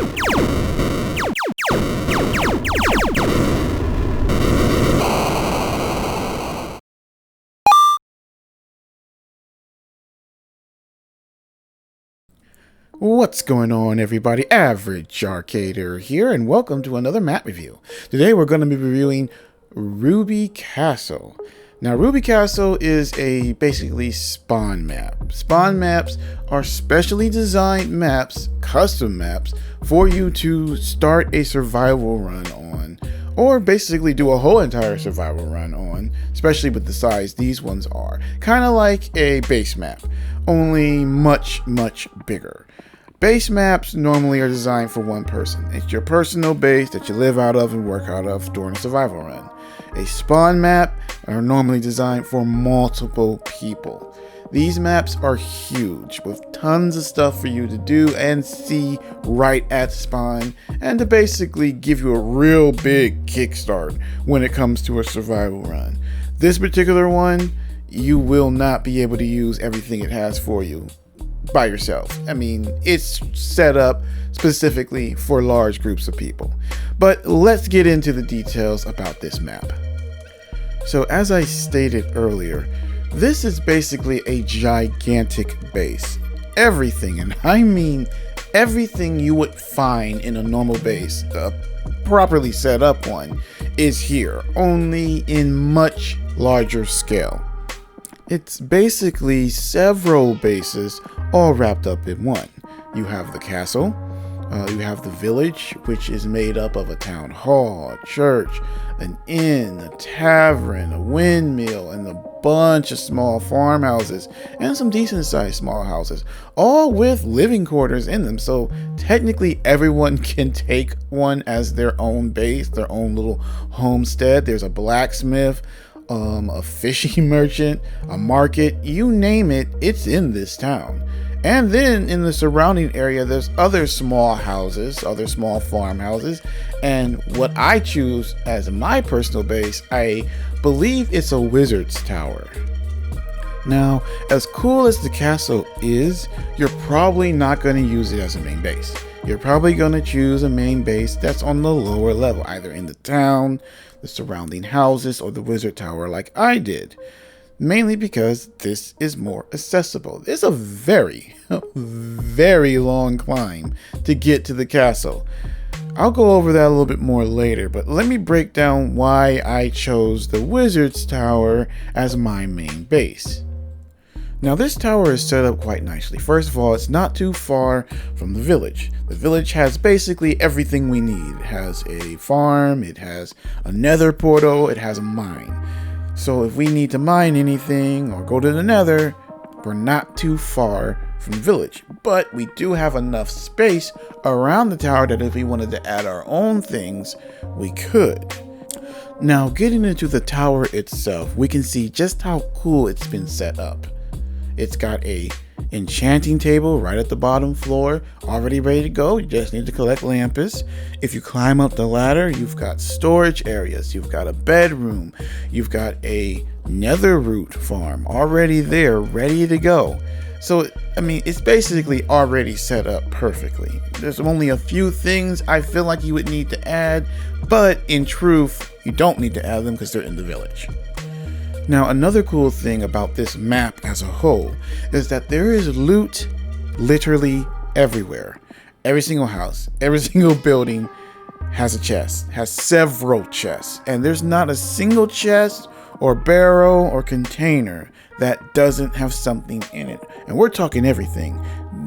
What's going on, everybody? Average Arcader here, and welcome to another map review. Today we're going to be reviewing Ruby Castle. Now, Ruby Castle is a basically spawn map. Spawn maps are specially designed maps, custom maps, for you to start a survival run on, or basically do a whole entire survival run on, especially with the size these ones are. Kind of like a base map, only much bigger. Base maps normally are designed for one person. It's your personal base that you live out of and work out of during a survival run. A spawn map are normally designed for multiple people. These maps are huge, with tons of stuff for you to do and see right at spawn, and to basically give you a real big kickstart when it comes to a survival run. This particular one, you will not be able to use everything it has for you by yourself. I mean, it's set up specifically for large groups of people. But let's get into the details about this map. So as I stated earlier, this is basically a gigantic base. Everything, and I mean everything you would find in a normal base, a properly set up one, is here, only in much larger scale. It's basically several bases all wrapped up in one. You have the castle, you have the village, which is made up of a town hall, a church, an inn, a tavern, a windmill, and a bunch of small farmhouses, and some decent sized small houses, all with living quarters in them. So technically everyone can take one as their own base, their own little homestead. There's a blacksmith, a fishing merchant, a market, you name it, it's in this town. And then in the surrounding area, there's other small houses, other small farmhouses, and what I choose as my personal base, I believe it's a wizard's tower. Now, as cool as the castle is, you're probably not going to use it as a main base. You're probably going to choose a main base that's on the lower level, either in the town, the surrounding houses, or the wizard tower like I did. Mainly because this is more accessible. It's a very long climb to get to the castle. I'll go over that a little bit more later, but let me break down why I chose the wizard's tower as my main base. Now, this tower is set up quite nicely. First of all, it's not too far from the village. The village has basically everything we need. It has a farm, it has a nether portal, it has a mine. So if we need to mine anything or go to the nether, we're not too far from the village. But we do have enough space around the tower that if we wanted to add our own things, we could. Now, getting into the tower itself, we can see just how cool it's been set up. It's got a enchanting table right at the bottom floor, already ready to go. You just need to collect lampis. If you climb up the ladder, you've got storage areas, you've got a bedroom, you've got a nether root farm already there, ready to go. So, I mean, it's basically already set up perfectly. There's only a few things I feel like you would need to add, but in truth, you don't need to add them because they're in the village. Now, another cool thing about this map as a whole is that there is loot literally everywhere. Every single house, every single building has a chest, has several chests, and there's not a single chest or barrel or container that doesn't have something in it. And we're talking everything.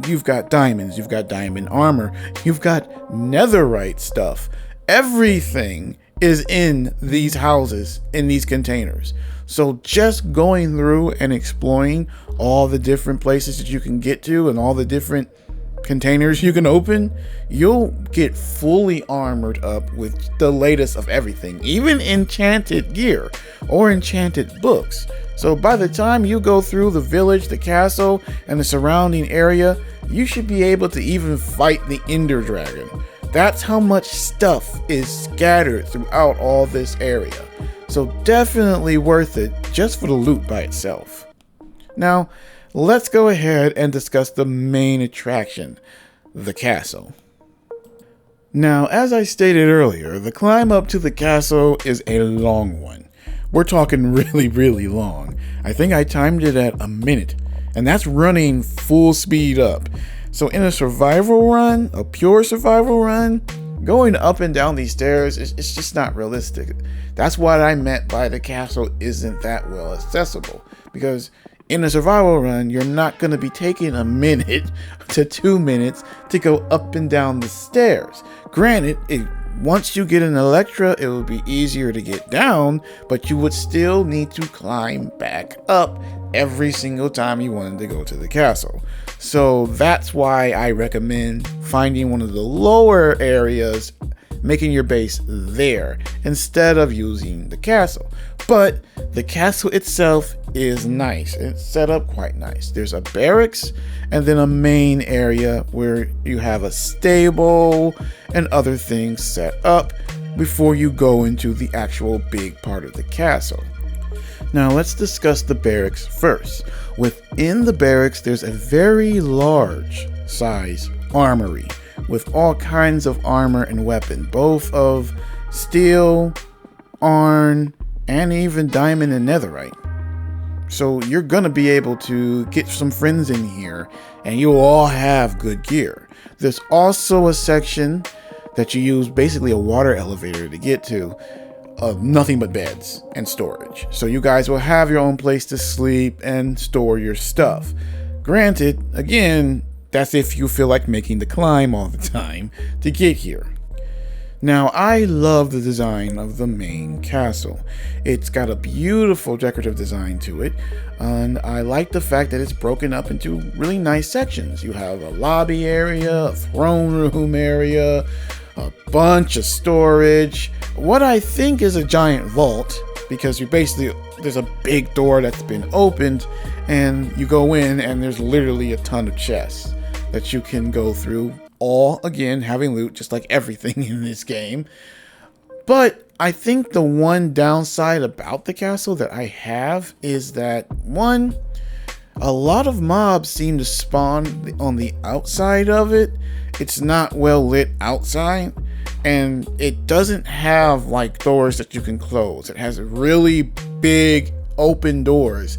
You've got diamonds, you've got diamond armor, you've got netherite stuff. Everything is in these houses, in these containers. So just going through and exploring all the different places that you can get to and all the different containers you can open, you'll get fully armored up with the latest of everything, even enchanted gear or enchanted books. So by the time you go through the village, the castle, and the surrounding area, you should be able to even fight the Ender Dragon. That's how much stuff is scattered throughout all this area. So definitely worth it just for the loot by itself. Now, let's go ahead and discuss the main attraction, the castle. Now, as I stated earlier, the climb up to the castle is a long one. We're talking really long. I think I timed it at a minute, and that's running full speed up. So in a survival run, a pure survival run, going up and down these stairs, it's just not realistic. That's what I meant by the castle isn't that well accessible. Because in a survival run, you're not going to be taking a minute to 2 minutes to go up and down the stairs. Granted, once you get an Electra, it will be easier to get down, but you would still need to climb back up every single time you wanted to go to the castle. So that's why I recommend finding one of the lower areas, making your base there instead of using the castle. But the castle itself is nice. It's set up quite nice. There's a barracks and then a main area where you have a stable and other things set up before you go into the actual big part of the castle. Now let's discuss the barracks first. Within the barracks, there's a very large size armory with all kinds of armor and weapon, both of steel, iron, and even diamond and netherite. So you're gonna be able to get some friends in here and you'll all have good gear. There's also a section that you use, basically a water elevator to get to, of nothing but beds and storage. So you guys will have your own place to sleep and store your stuff. Granted, again, that's if you feel like making the climb all the time to get here. Now, I love the design of the main castle. It's got a beautiful decorative design to it, and I like the fact that it's broken up into really nice sections. You have a lobby area, a throne room area, a bunch of storage, what I think is a giant vault, because there's a big door that's been opened, and you go in and there's literally a ton of chests that you can go through, all again having loot just like everything in this game. But I think the one downside about the castle that I have is that, one, a lot of mobs seem to spawn on the outside of it. It's not well lit outside, and it doesn't have like doors that you can close. It has really big open doors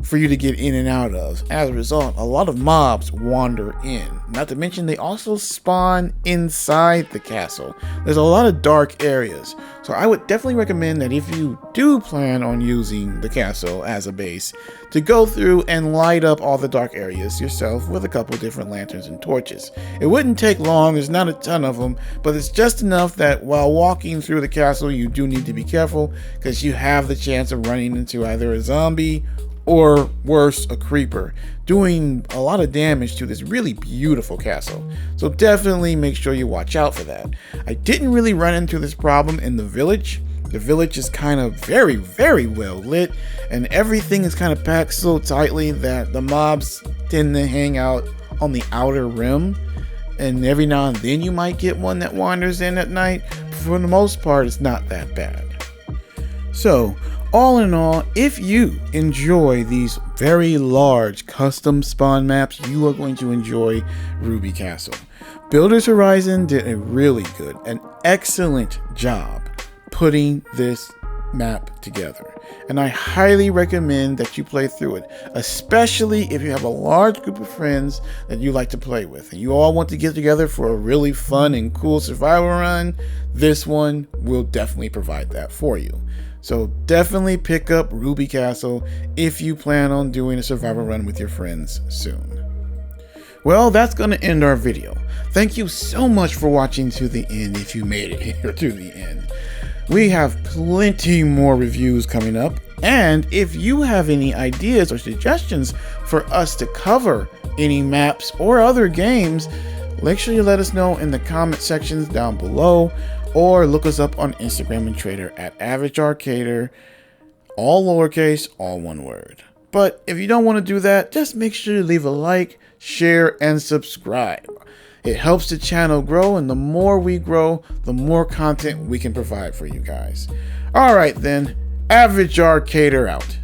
for you to get in and out of. As a result, a lot of mobs wander in. Not to mention, they also spawn inside the castle. There's a lot of dark areas. So I would definitely recommend that if you do plan on using the castle as a base, to go through and light up all the dark areas yourself with a couple different lanterns and torches. It wouldn't take long, there's not a ton of them, but it's just enough that while walking through the castle, you do need to be careful, because you have the chance of running into either a zombie or worse, a creeper, doing a lot of damage to this really beautiful castle. So definitely make sure you watch out for that. I didn't really run into this problem in the village. The village is kind of very well lit, and everything is kind of packed so tightly that the mobs tend to hang out on the outer rim, and every now and then you might get one that wanders in at night. But for the most part, it's not that bad. So all in all, if you enjoy these very large custom spawn maps, you are going to enjoy Ruby Castle. Builders Horizon did a really good, an excellent job putting this map together, and I highly recommend that you play through it, especially if you have a large group of friends that you like to play with and you all want to get together for a really fun and cool survival run. This one will definitely provide that for you. So definitely pick up Ruby Castle if you plan on doing a survival run with your friends soon. Well, that's going to end our video. Thank you so much for watching to the end if you made it here to the end. We have plenty more reviews coming up, and if you have any ideas or suggestions for us to cover any maps or other games, make sure you let us know in the comment sections down below, or look us up on Instagram and Twitter at AverageArcader, all lowercase, all one word. But if you don't want to do that, just make sure you leave a like, share, and subscribe. It helps the channel grow, and the more we grow, the more content we can provide for you guys. Alright then, Average Arcader out.